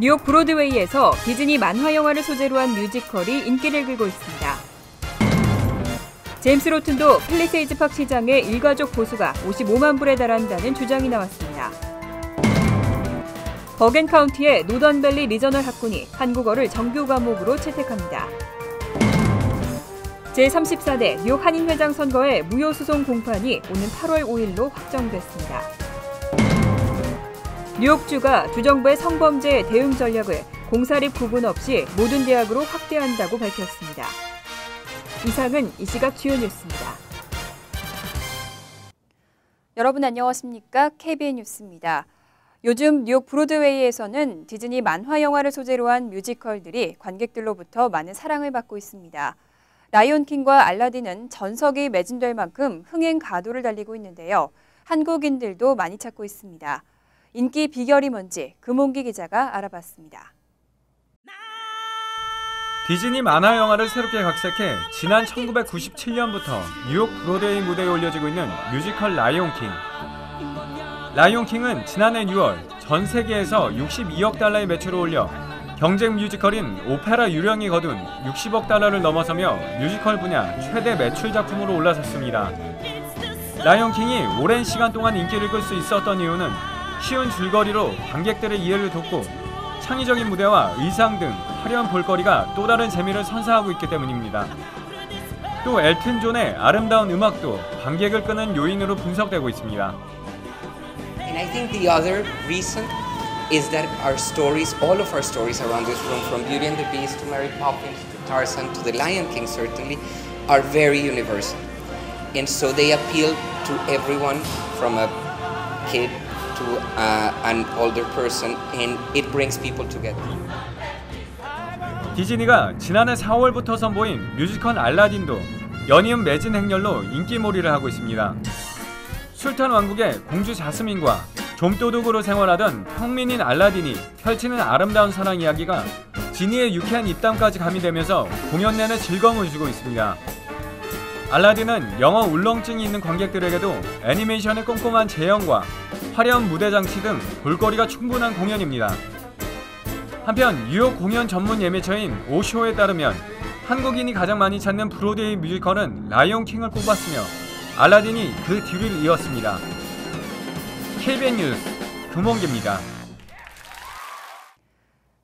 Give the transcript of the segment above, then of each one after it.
뉴욕 브로드웨이에서 디즈니 만화 영화를 소재로 한 뮤지컬이 인기를 끌고 있습니다. 제임스 로튼도 팰리세이즈 팍 시장의 일가족 보수가 55만 불에 달한다는 주장이 나왔습니다. 버겐 카운티의 노던밸리 리저널 학군이 한국어를 정규 과목으로 채택합니다. 제34대 뉴욕 한인회장 선거의 무효소송 공판이 오는 8월 5일로 확정됐습니다. 뉴욕주가 주정부의 성범죄 대응 전략을 공사립 구분 없이 모든 대학으로 확대한다고 밝혔습니다. 이상은 이 시각 주요 뉴스입니다. 여러분 안녕하십니까? KBN 뉴스입니다. 요즘 뉴욕 브로드웨이에서는 디즈니 만화 영화를 소재로 한 뮤지컬들이 관객들로부터 많은 사랑을 받고 있습니다. 라이온킹과 알라딘은 전석이 매진될 만큼 흥행 가도를 달리고 있는데요. 한국인들도 많이 찾고 있습니다. 인기 비결이 뭔지 금홍기 기자가 알아봤습니다. 디즈니 만화 영화를 새롭게 각색해 지난 1997년부터 뉴욕 브로드웨이 무대에 올려지고 있는 뮤지컬 라이온킹. 라이온킹은 지난해 6월 전 세계에서 62억 달러의 매출을 올려 경쟁 뮤지컬인 오페라 유령이 거둔 60억 달러를 넘어서며 뮤지컬 분야 최대 매출 작품으로 올라섰습니다. 라이온킹이 오랜 시간 동안 인기를 끌 수 있었던 이유는 쉬운 줄거리로 관객들의 이해를 돕고 창의적인 무대와 의상 등 화려한 볼거리가 또 다른 재미를 선사하고 있기 때문입니다. 또 엘튼 존의 아름다운 음악도 관객을 끄는 요인으로 분석되고 있습니다. And I think the other reason is that our stories, all of our stories around this room, from Beauty and the Beast to Mary Poppins to Tarzan to The Lion King certainly, are very universal. And so they appeal to everyone from a kid to an older person, and it brings people together. 디즈니가 지난해 4월부터 선보인 뮤지컬 알라딘도 연이은 매진 행렬로 인기몰이를 하고 있습니다. 술탄 왕국의 공주 자스민과 좀도둑으로 생활하던 평민인 알라딘이 펼치는 아름다운 사랑 이야기가 지니의 유쾌한 입담까지 가미되면서 공연 내내 즐거움을 주고 있습니다. 알라딘은 영어 울렁증이 있는 관객들에게도 애니메이션의 꼼꼼한 재현과 화려한 무대 장치 등 볼거리가 충분한 공연입니다. 한편 뉴욕 공연 전문 예매처인 오쇼에 따르면 한국인이 가장 많이 찾는 브로드웨이 뮤지컬은 라이온킹을 꼽았으며 알라딘이 그 뒤를 이었습니다. KBN 뉴스 금홍기입니다.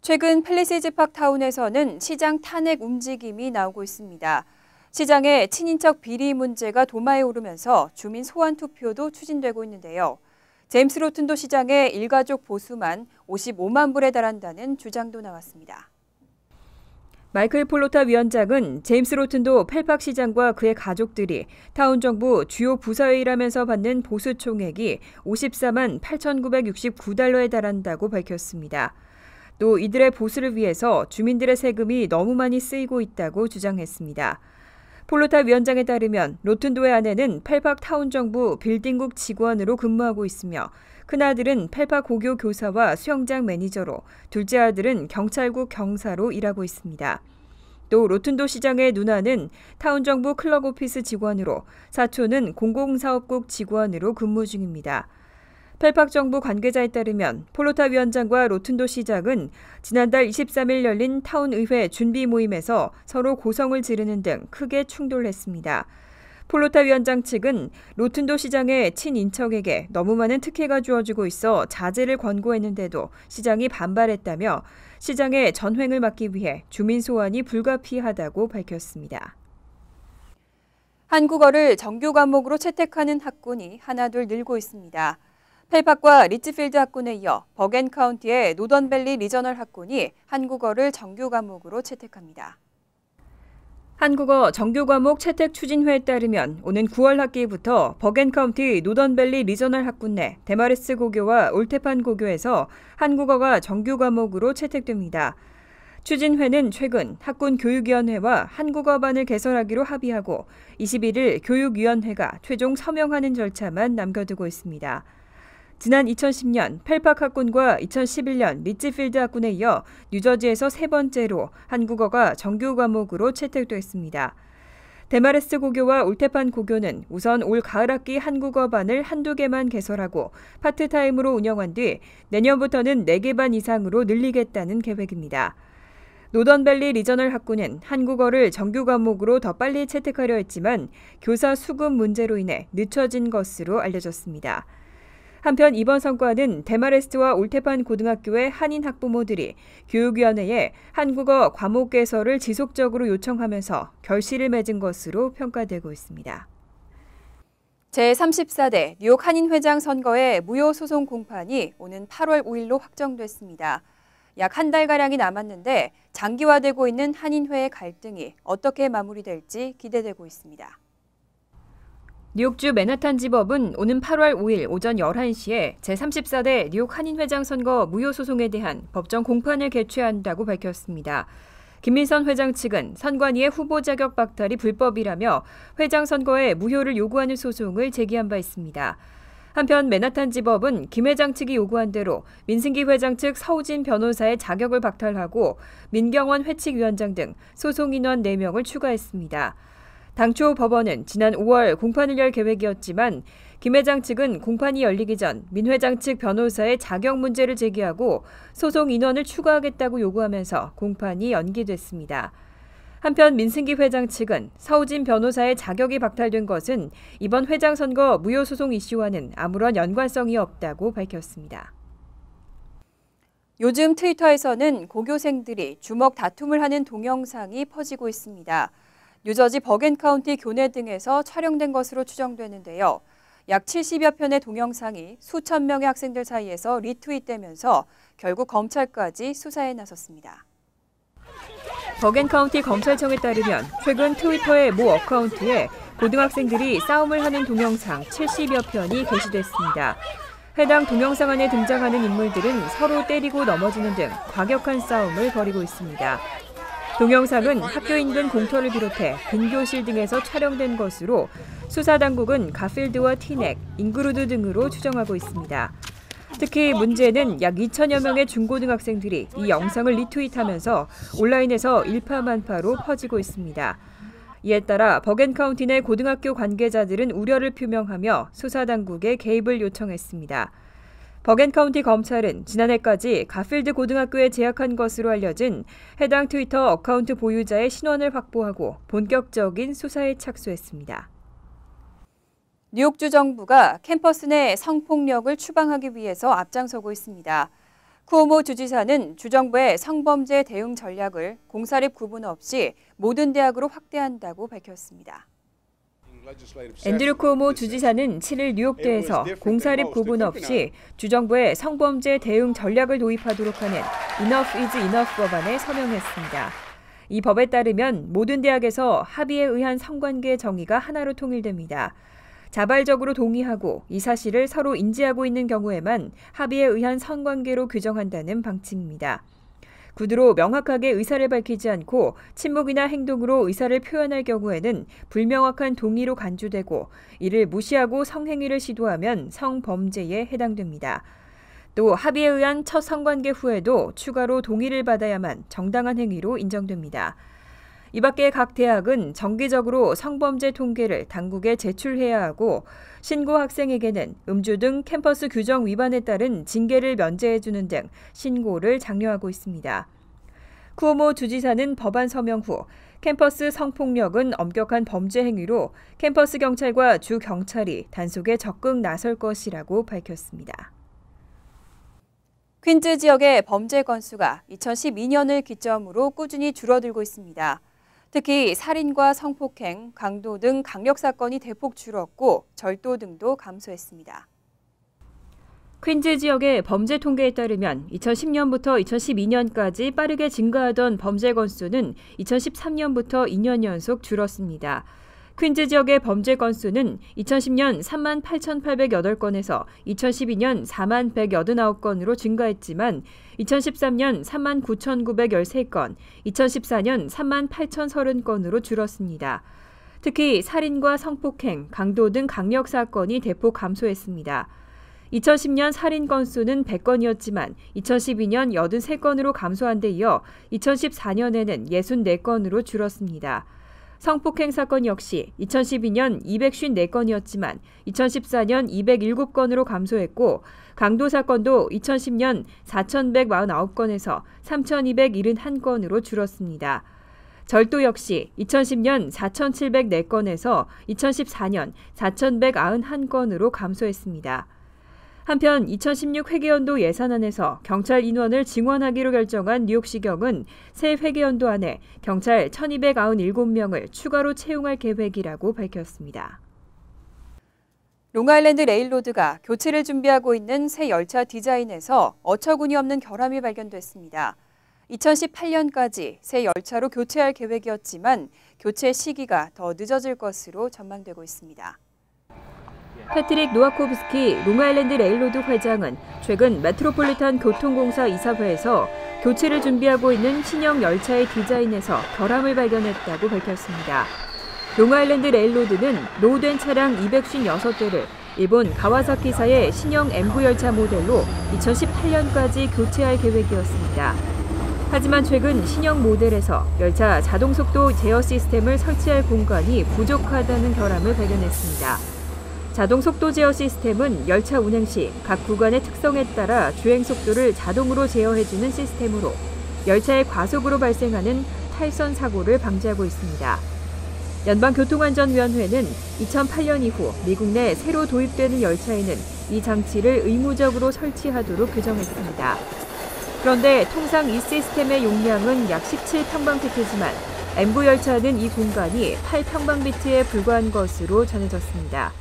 최근 팰리세이즈 팍 타운에서는 시장 탄핵 움직임이 나오고 있습니다. 시장의 친인척 비리 문제가 도마에 오르면서 주민 소환 투표도 추진되고 있는데요. 제임스 로튼도 시장의 일가족 보수만 55만 불에 달한다는 주장도 나왔습니다. 마이클 폴로타 위원장은 제임스 로튼도 펠팍 시장과 그의 가족들이 타운 정부 주요 부사회의라면서 받는 보수 총액이 54만 8,969달러에 달한다고 밝혔습니다. 또 이들의 보수를 위해서 주민들의 세금이 너무 많이 쓰이고 있다고 주장했습니다. 폴로타 위원장에 따르면 로튼도의 아내는 펠팍 타운 정부 빌딩국 직원으로 근무하고 있으며 큰아들은 펠팍 고교 교사와 수영장 매니저로, 둘째 아들은 경찰국 경사로 일하고 있습니다. 또 로튼도 시장의 누나는 타운 정부 클럭 오피스 직원으로, 사촌은 공공사업국 직원으로 근무 중입니다. 펠팍 정부 관계자에 따르면 폴로타 위원장과 로튼도 시장은 지난달 23일 열린 타운 의회 준비 모임에서 서로 고성을 지르는 등 크게 충돌했습니다. 폴로타 위원장 측은 로튼도 시장의 친인척에게 너무 많은 특혜가 주어지고 있어 자제를 권고했는데도 시장이 반발했다며 시장의 전횡을 막기 위해 주민 소환이 불가피하다고 밝혔습니다. 한국어를 정규 과목으로 채택하는 학군이 하나둘 늘고 있습니다. 펠팍과 리츠필드 학군에 이어 버겐 카운티의 노던밸리 리저널 학군이 한국어를 정규 과목으로 채택합니다. 한국어 정규 과목 채택 추진회에 따르면 오는 9월 학기부터 버겐 카운티 노던밸리 리저널 학군 내 데마레스 고교와 올테판 고교에서 한국어가 정규 과목으로 채택됩니다. 추진회는 최근 학군 교육위원회와 한국어반을 개설하기로 합의하고 21일 교육위원회가 최종 서명하는 절차만 남겨두고 있습니다. 지난 2010년 펠팍 학군과 2011년 리츠필드 학군에 이어 뉴저지에서 세 번째로 한국어가 정규 과목으로 채택됐습니다. 데마레스 고교와 올테판 고교는 우선 올 가을 학기 한국어반을 한두 개만 개설하고 파트타임으로 운영한 뒤 내년부터는 4개 반 이상으로 늘리겠다는 계획입니다. 노던밸리 리저널 학구는 한국어를 정규 과목으로 더 빨리 채택하려 했지만 교사 수급 문제로 인해 늦춰진 것으로 알려졌습니다. 한편 이번 성과는 데마레스와 올테판 고등학교의 한인 학부모들이 교육위원회에 한국어 과목 개설을 지속적으로 요청하면서 결실을 맺은 것으로 평가되고 있습니다. 제34대 뉴욕 한인회장 선거의 무효 소송 공판이 오는 8월 5일로 확정됐습니다. 약 한 달가량이 남았는데 장기화되고 있는 한인회의 갈등이 어떻게 마무리될지 기대되고 있습니다. 뉴욕주 맨하탄지법은 오는 8월 5일 오전 11시에 제34대 뉴욕 한인회장 선거 무효 소송에 대한 법정 공판을 개최한다고 밝혔습니다. 김민선 회장 측은 선관위의 후보 자격 박탈이 불법이라며 회장 선거의 무효를 요구하는 소송을 제기한 바 있습니다. 한편 맨하탄지법은 김 회장 측이 요구한 대로 민승기 회장 측 서우진 변호사의 자격을 박탈하고 민경원 회칙위원장 등 소송 인원 4명을 추가했습니다. 당초 법원은 지난 5월 공판을 열 계획이었지만 김 회장 측은 공판이 열리기 전 민 회장 측 변호사의 자격 문제를 제기하고 소송 인원을 추가하겠다고 요구하면서 공판이 연기됐습니다. 한편 민승기 회장 측은 서우진 변호사의 자격이 박탈된 것은 이번 회장 선거 무효 소송 이슈와는 아무런 연관성이 없다고 밝혔습니다. 요즘 트위터에서는 고교생들이 주먹 다툼을 하는 동영상이 퍼지고 있습니다. 뉴저지 버겐카운티 교내 등에서 촬영된 것으로 추정되는데요. 약 70여 편의 동영상이 수천 명의 학생들 사이에서 리트윗되면서 결국 검찰까지 수사에 나섰습니다. 버겐카운티 검찰청에 따르면 최근 트위터의 모 어카운트에 고등학생들이 싸움을 하는 동영상 70여 편이 게시됐습니다. 해당 동영상 안에 등장하는 인물들은 서로 때리고 넘어지는 등 과격한 싸움을 벌이고 있습니다. 동영상은 학교 인근 공터를 비롯해 근교실 등에서 촬영된 것으로 수사당국은 가필드와 티넥, 잉그루드 등으로 추정하고 있습니다. 특히 문제는 약 2천여 명의 중고등학생들이 이 영상을 리트윗하면서 온라인에서 일파만파로 퍼지고 있습니다. 이에 따라 버겐카운티 내 고등학교 관계자들은 우려를 표명하며 수사당국에 개입을 요청했습니다. 버겐카운티 검찰은 지난해까지 가필드 고등학교에 재학한 것으로 알려진 해당 트위터 어카운트 보유자의 신원을 확보하고 본격적인 수사에 착수했습니다. 뉴욕주 정부가 캠퍼스 내 성폭력을 추방하기 위해서 앞장서고 있습니다. 쿠오모 주지사는 주정부의 성범죄 대응 전략을 공사립 구분 없이 모든 대학으로 확대한다고 밝혔습니다. 앤드류 쿠오모 주지사는 7일 뉴욕대에서 공사립 구분 없이 주정부의 성범죄 대응 전략을 도입하도록 하는 Enough is Enough 법안에 서명했습니다. 이 법에 따르면 모든 대학에서 합의에 의한 성관계 정의가 하나로 통일됩니다. 자발적으로 동의하고 이 사실을 서로 인지하고 있는 경우에만 합의에 의한 성관계로 규정한다는 방침입니다. 구두로 명확하게 의사를 밝히지 않고 침묵이나 행동으로 의사를 표현할 경우에는 불명확한 동의로 간주되고 이를 무시하고 성행위를 시도하면 성범죄에 해당됩니다. 또 합의에 의한 첫 성관계 후에도 추가로 동의를 받아야만 정당한 행위로 인정됩니다. 이 밖에 각 대학은 정기적으로 성범죄 통계를 당국에 제출해야 하고 신고 학생에게는 음주 등 캠퍼스 규정 위반에 따른 징계를 면제해주는 등 신고를 장려하고 있습니다. 쿠오모 주지사는 법안 서명 후 캠퍼스 성폭력은 엄격한 범죄 행위로 캠퍼스 경찰과 주 경찰이 단속에 적극 나설 것이라고 밝혔습니다. 퀸즈 지역의 범죄 건수가 2012년을 기점으로 꾸준히 줄어들고 있습니다. 특히 살인과 성폭행, 강도 등 강력 사건이 대폭 줄었고 절도 등도 감소했습니다. 퀸즈 지역의 범죄 통계에 따르면 2010년부터 2012년까지 빠르게 증가하던 범죄 건수는 2013년부터 2년 연속 줄었습니다. 퀸즈 지역의 범죄 건수는 2010년 38,808건에서 2012년 41,189건으로 증가했지만 2013년 39,913건, 2014년 38,030건으로 줄었습니다. 특히 살인과 성폭행, 강도 등 강력 사건이 대폭 감소했습니다. 2010년 살인 건수는 100건이었지만 2012년 83건으로 감소한 데 이어 2014년에는 64건으로 줄었습니다. 성폭행 사건 역시 2012년 254건이었지만 2014년 207건으로 감소했고 강도 사건도 2010년 4,149건에서 3,271건으로 줄었습니다. 절도 역시 2010년 4,704건에서 2014년 4,191건으로 감소했습니다. 한편 2016 회계연도 예산안에서 경찰 인원을 증원하기로 결정한 뉴욕시경은 새 회계연도 안에 경찰 1,297명을 추가로 채용할 계획이라고 밝혔습니다. 롱아일랜드 레일로드가 교체를 준비하고 있는 새 열차 디자인에서 어처구니 없는 결함이 발견됐습니다. 2018년까지 새 열차로 교체할 계획이었지만 교체 시기가 더 늦어질 것으로 전망되고 있습니다. 패트릭 노아코브스키 롱아일랜드 레일로드 회장은 최근 메트로폴리탄 교통공사 이사회에서 교체를 준비하고 있는 신형 열차의 디자인에서 결함을 발견했다고 밝혔습니다. 롱아일랜드 레일로드는 노후된 차량 256대를 일본 가와사키사의 신형 M9 열차 모델로 2018년까지 교체할 계획이었습니다. 하지만 최근 신형 모델에서 열차 자동속도 제어 시스템을 설치할 공간이 부족하다는 결함을 발견했습니다. 자동속도 제어 시스템은 열차 운행 시 각 구간의 특성에 따라 주행 속도를 자동으로 제어해주는 시스템으로 열차의 과속으로 발생하는 탈선 사고를 방지하고 있습니다. 연방교통안전위원회는 2008년 이후 미국 내 새로 도입되는 열차에는 이 장치를 의무적으로 설치하도록 규정했습니다. 그런데 통상 이 시스템의 용량은 약 17평방피트지만 M9 열차는 이 공간이 8평방피트에 불과한 것으로 전해졌습니다.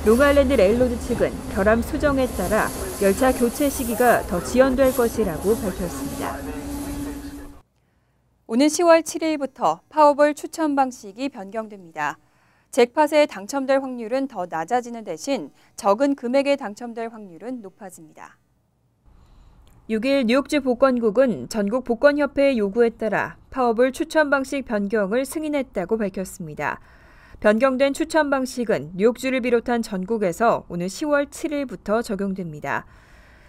롱아일랜드 레일로드 측은 결함 수정에 따라 열차 교체 시기가 더 지연될 것이라고 밝혔습니다. 오는 10월 7일부터 파워볼 추첨 방식이 변경됩니다. 잭팟에 당첨될 확률은 더 낮아지는 대신 적은 금액에 당첨될 확률은 높아집니다. 6일 뉴욕주 복권국은 전국 복권협회의 요구에 따라 파워볼 추첨 방식 변경을 승인했다고 밝혔습니다. 변경된 추첨 방식은 뉴욕주를 비롯한 전국에서 오늘 10월 7일부터 적용됩니다.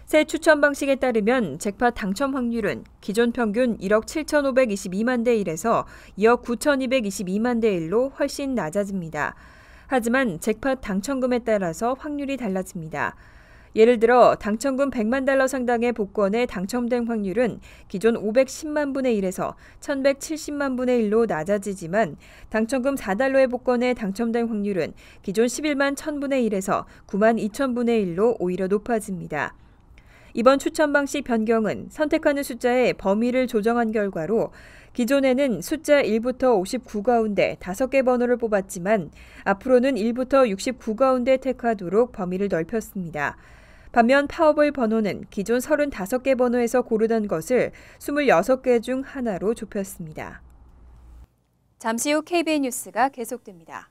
새 추첨 방식에 따르면 잭팟 당첨 확률은 기존 평균 1억 7,522만 대 1에서 2억 9,222만 대 1로 훨씬 낮아집니다. 하지만 잭팟 당첨금에 따라서 확률이 달라집니다. 예를 들어 당첨금 100만 달러 상당의 복권에 당첨된 확률은 기존 510만 분의 1에서 1170만 분의 1로 낮아지지만 당첨금 4달러의 복권에 당첨된 확률은 기존 11만 1000분의 1에서 9만 2000분의 1로 오히려 높아집니다. 이번 추첨 방식 변경은 선택하는 숫자의 범위를 조정한 결과로 기존에는 숫자 1부터 59 가운데 5개 번호를 뽑았지만 앞으로는 1부터 69 가운데 택하도록 범위를 넓혔습니다. 반면 파워볼 번호는 기존 35개 번호에서 고르던 것을 26개 중 하나로 좁혔습니다. 잠시 후 KBN 뉴스가 계속됩니다.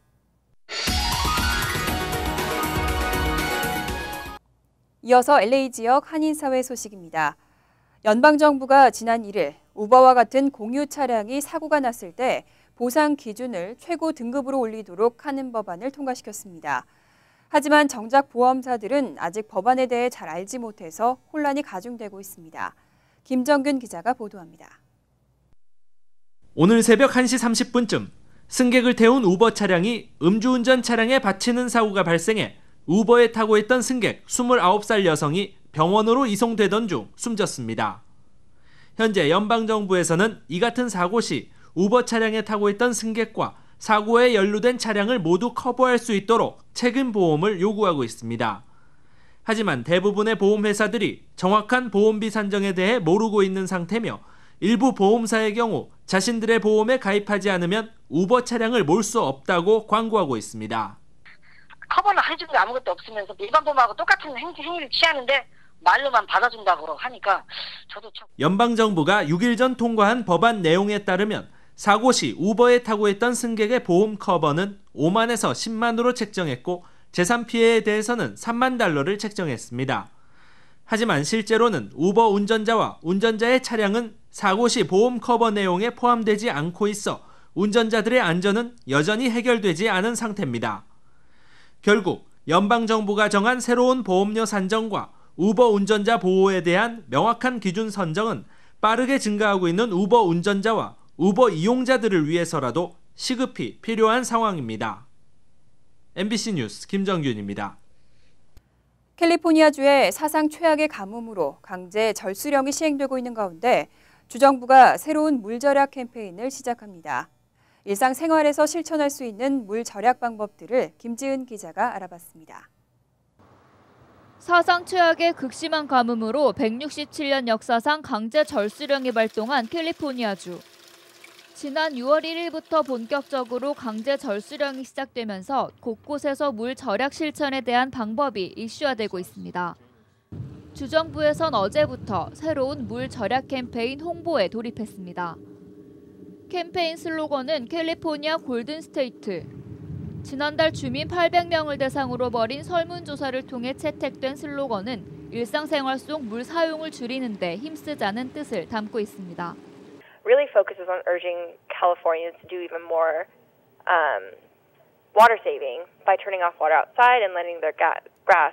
이어서 LA 지역 한인사회 소식입니다. 연방정부가 지난 1일 우버와 같은 공유 차량이 사고가 났을 때 보상 기준을 최고 등급으로 올리도록 하는 법안을 통과시켰습니다. 하지만 정작 보험사들은 아직 법안에 대해 잘 알지 못해서 혼란이 가중되고 있습니다. 김정근 기자가 보도합니다. 오늘 새벽 1시 30분쯤 승객을 태운 우버 차량이 음주운전 차량에 받치는 사고가 발생해 우버에 타고 있던 승객 29살 여성이 병원으로 이송되던 중 숨졌습니다. 현재 연방정부에서는 이 같은 사고 시 우버 차량에 타고 있던 승객과 사고에 연루된 차량을 모두 커버할 수 있도록 책임보험을 요구하고 있습니다. 하지만 대부분의 보험회사들이 정확한 보험비 산정에 대해 모르고 있는 상태며 일부 보험사의 경우 자신들의 보험에 가입하지 않으면 우버 차량을 몰 수 없다고 광고하고 있습니다. 커버는 해준 게 아무것도 없으면서 일반 보험하고 똑같은 행위를 취하는데 말로만 받아준다고 하니까 저도 참... 연방정부가 6일 전 통과한 법안 내용에 따르면 사고 시 우버에 타고 있던 승객의 보험 커버는 5만에서 10만으로 책정했고 재산 피해에 대해서는 3만 달러를 책정했습니다. 하지만 실제로는 우버 운전자와 운전자의 차량은 사고 시 보험 커버 내용에 포함되지 않고 있어 운전자들의 안전은 여전히 해결되지 않은 상태입니다. 결국 연방정부가 정한 새로운 보험료 산정과 우버 운전자 보호에 대한 명확한 기준 선정은 빠르게 증가하고 있는 우버 운전자와 우버 이용자들을 위해서라도 시급히 필요한 상황입니다. MBC 뉴스 김정균입니다. 캘리포니아주의 사상 최악의 가뭄으로 강제 절수령이 시행되고 있는 가운데 주정부가 새로운 물 절약 캠페인을 시작합니다. 일상생활에서 실천할 수 있는 물 절약 방법들을 김지은 기자가 알아봤습니다. 사상 최악의 극심한 가뭄으로 167년 역사상 강제 절수령이 발동한 캘리포니아주. 지난 6월 1일부터 본격적으로 강제 절수령이 시작되면서 곳곳에서 물 절약 실천에 대한 방법이 이슈화되고 있습니다. 주정부에선 어제부터 새로운 물 절약 캠페인 홍보에 돌입했습니다. 캠페인 슬로건은 캘리포니아 골든 스테이트. 지난달 주민 800명을 대상으로 벌인 설문조사를 통해 채택된 슬로건은 일상생활 속 물 사용을 줄이는 데 힘쓰자는 뜻을 담고 있습니다. Really focuses on urging Californians to do even more water saving by turning off water outside and letting their grass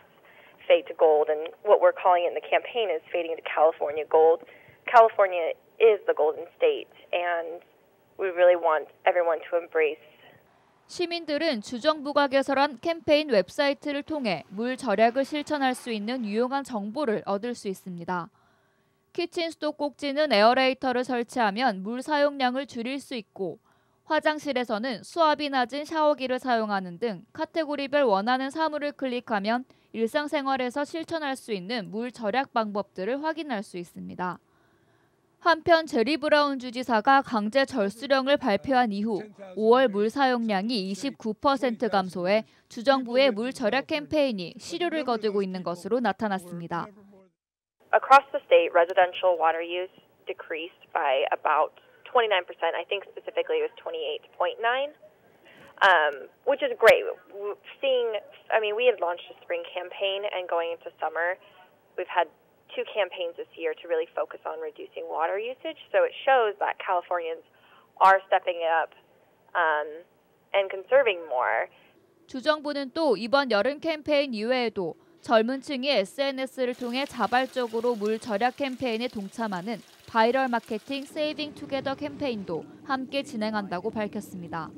fade to gold. And what we're calling it in the campaign is fading to California gold. California is the golden state, and we really want everyone to embrace. 시민들은 주정부가 개설한 캠페인 웹사이트를 통해 물 절약을 실천할 수 있는 유용한 정보를 얻을 수 있습니다. 키친스토 꼭지는 에어레이터를 설치하면 물 사용량을 줄일 수 있고 화장실에서는 수압이 낮은 샤워기를 사용하는 등 카테고리별 원하는 사물을 클릭하면 일상생활에서 실천할 수 있는 물 절약 방법들을 확인할 수 있습니다. 한편 제리 브라운 주지사가 강제 절수령을 발표한 이후 5월 물 사용량이 29% 감소해 주정부의 물 절약 캠페인이 실효를 거두고 있는 것으로 나타났습니다. Across the state, residential water use decreased by about 29%. I think specifically it was 28.9, which is great. We had launched a spring campaign, and going into summer, we've had 2 campaigns this year to really focus on reducing water usage. So it shows that Californians are stepping it up and conserving more. 주정부는 또 이번 여름 캠페인 이외에도 젊은 층이 SNS를 통해 자발적으로 물 절약 캠페인에 동참하는 바이럴 마케팅 세이빙 투게더 캠페인도 함께 진행한다고 밝혔습니다.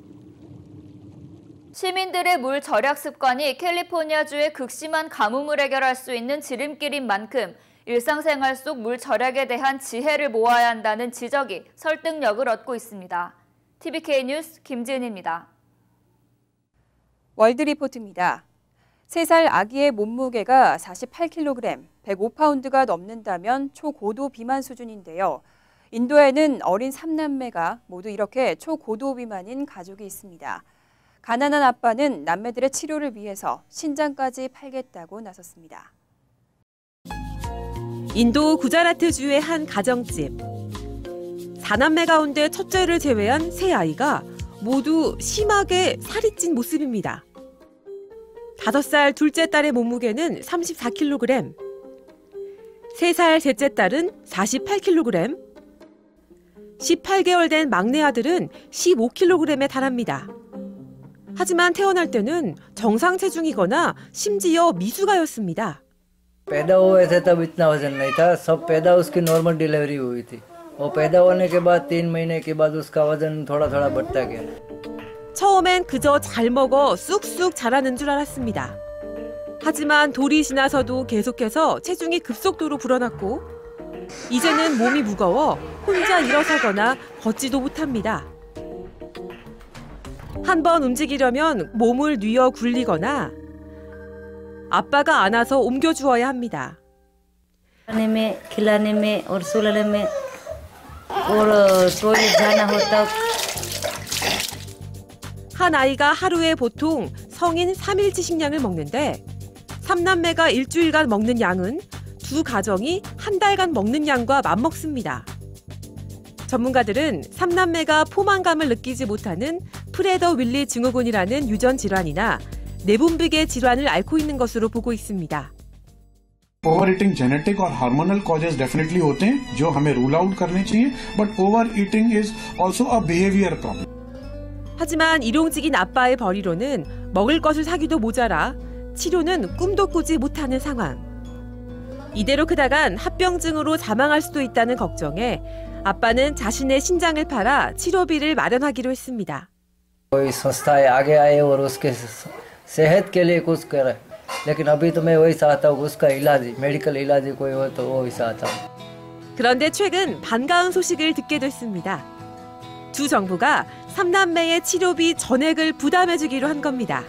시민들의 물 절약 습관이 캘리포니아주의 극심한 가뭄을 해결할 수 있는 지름길인 만큼 일상생활 속 물 절약에 대한 지혜를 모아야 한다는 지적이 설득력을 얻고 있습니다. TVK 뉴스 김지은입니다. 월드리포트입니다. 3살 아기의 몸무게가 48kg, 105파운드가 넘는다면 초고도 비만 수준인데요. 인도에는 어린 3남매가 모두 이렇게 초고도 비만인 가족이 있습니다. 가난한 아빠는 남매들의 치료를 위해서 신장까지 팔겠다고 나섰습니다. 인도 구자라트주의 한 가정집. 4남매 가운데 첫째를 제외한 3아이가 모두 심하게 살이 찐 모습입니다. 5살 둘째 딸의 몸무게는 34kg, 3살 셋째 딸은 48kg, 18개월 된 막내 아들은 15kg에 달합니다. 하지만 태어날 때는 정상 체중이거나 심지어 미숙아였습니다. पैदा हुए थे तब इतना वजन नहीं था सब पैदा उसकी नॉर्मल डिलीवरी हुई थी वो पैदा होने के बाद 3 महीने के बाद उसका वजन थोड़ा थोड़ा बढ़ता गया 처음엔 그저 잘 먹어 쑥쑥 자라는 줄 알았습니다. 하지만 돌이 지나서도 계속해서 체중이 급속도로 불어났고 이제는 몸이 무거워 혼자 일어서거나 걷지도 못합니다. 한번 움직이려면 몸을 뉘어 굴리거나 아빠가 안아서 옮겨주어야 합니다. 한 아이가 하루에 보통 성인 3일치 식량을 먹는데 3남매가 일주일간 먹는 양은 2 가정이 한 달간 먹는 양과 맞먹습니다. 전문가들은 3남매가 포만감을 느끼지 못하는 프레더-윌리 증후군이라는 유전 질환이나 내분비계 질환을 앓고 있는 것으로 보고 있습니다. ओवर ईटिंग जेनेटिक और हार्मोनल कॉजेज डेफिनेटली होते हैं जो हमें रूल आउट करने चाहिए but over eating is also a behaviour problem. 하지만 일용직인 아빠의 벌이로는 먹을 것을 사기도 모자라 치료는 꿈도 꾸지 못하는 상황. 이대로 크다간 합병증으로 사망할 수도 있다는 걱정에 아빠는 자신의 신장을 팔아 치료비를 마련하기로 했습니다. कोई संस्थाएं आगे आए और उसके सेहत के लिए कुछ करे, लेकिन अभी तो मैं वही चाहता हूँ उसका इलाज, मेडिकल इलाज कोई हो तो वही चाहता हूँ. 그런데 최근 반가운 소식을 듣게 됐습니다. 두 정부가 3남매의 치료비 전액을 부담해주기로 한 겁니다.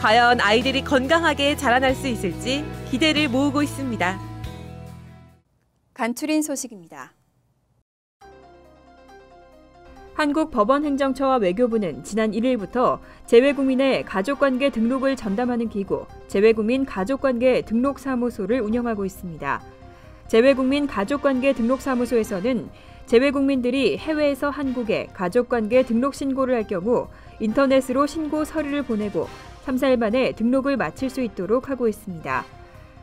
과연 아이들이 건강하게 자라날 수 있을지 기대를 모으고 있습니다. 간추린 소식입니다. 한국 법원행정처와 외교부는 지난 1일부터 재외국민의 가족관계 등록을 전담하는 기구 재외국민 가족관계 등록사무소를 운영하고 있습니다. 재외국민 가족관계 등록사무소에서는 재외국민들이 해외에서 한국에 가족관계 등록 신고를 할 경우 인터넷으로 신고 서류를 보내고 3, 4일 만에 등록을 마칠 수 있도록 하고 있습니다.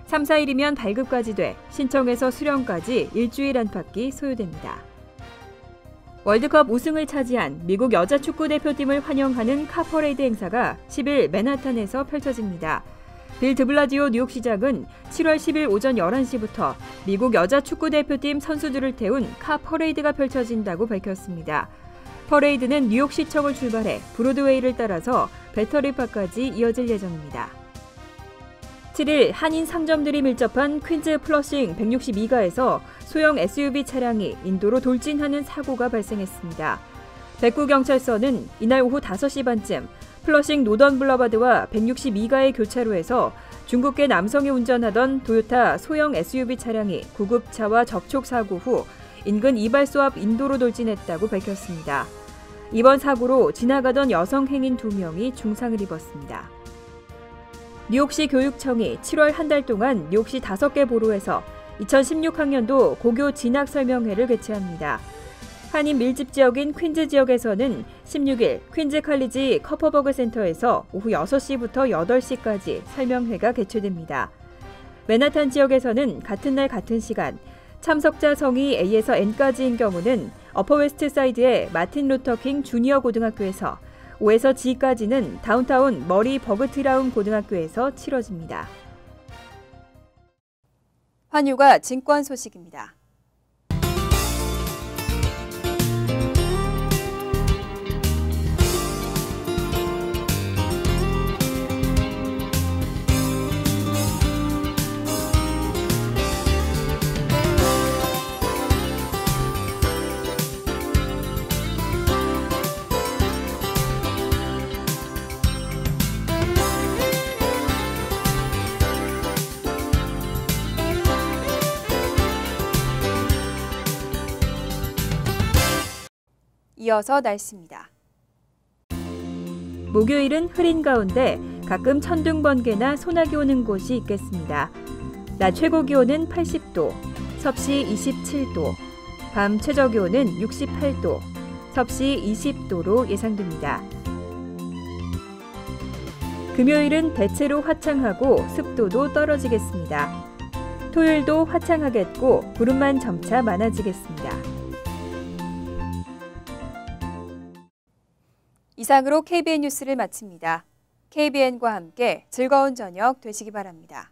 3, 4일이면 발급까지 돼 신청에서 수령까지 일주일 안팎이 소요됩니다. 월드컵 우승을 차지한 미국 여자 축구대표팀을 환영하는 카퍼레이드 행사가 10일 맨하탄에서 펼쳐집니다. 빌 드블라디오 뉴욕시장은 7월 10일 오전 11시부터 미국 여자 축구대표팀 선수들을 태운 카 퍼레이드가 펼쳐진다고 밝혔습니다. 퍼레이드는 뉴욕시청을 출발해 브로드웨이를 따라서 배터리파크까지 이어질 예정입니다. 7일 한인 상점들이 밀접한 퀸즈 플러싱 162가에서 소형 SUV 차량이 인도로 돌진하는 사고가 발생했습니다. 백구경찰서는 이날 오후 5시 반쯤 플러싱 노던 블러바드와 162가의 교차로에서 중국계 남성이 운전하던 도요타 소형 SUV 차량이 구급차와 접촉 사고 후 인근 이발소 앞 인도로 돌진했다고 밝혔습니다. 이번 사고로 지나가던 여성 행인 2명이 중상을 입었습니다. 뉴욕시 교육청이 7월 한 달 동안 뉴욕시 5개 보로에서 2016학년도 고교 진학 설명회를 개최합니다. 한인 밀집 지역인 퀸즈 지역에서는 16일 퀸즈 칼리지 커퍼버그 센터에서 오후 6시부터 8시까지 설명회가 개최됩니다. 맨하탄 지역에서는 같은 날 같은 시간 참석자 성이 A에서 N까지인 경우는 어퍼웨스트 사이드의 마틴 루터킹 주니어 고등학교에서, O에서 G까지는 다운타운 머리 버그트라운 고등학교에서 치러집니다. 환유가 증권 소식입니다. 이어서 날씨입니다. 목요일은 흐린 가운데 가끔 천둥 번개나 소나기 오는 곳이 있겠습니다. 낮 최고 기온은 80도, 섭씨 27도, 밤 최저 기온은 68도, 섭씨 20도로 예상됩니다. 금요일은 대체로 화창하고 습도도 떨어지겠습니다. 토요일도 화창하겠고 구름만 점차 많아지겠습니다. 이상으로 KBN 뉴스를 마칩니다. KBN과 함께 즐거운 저녁 되시기 바랍니다.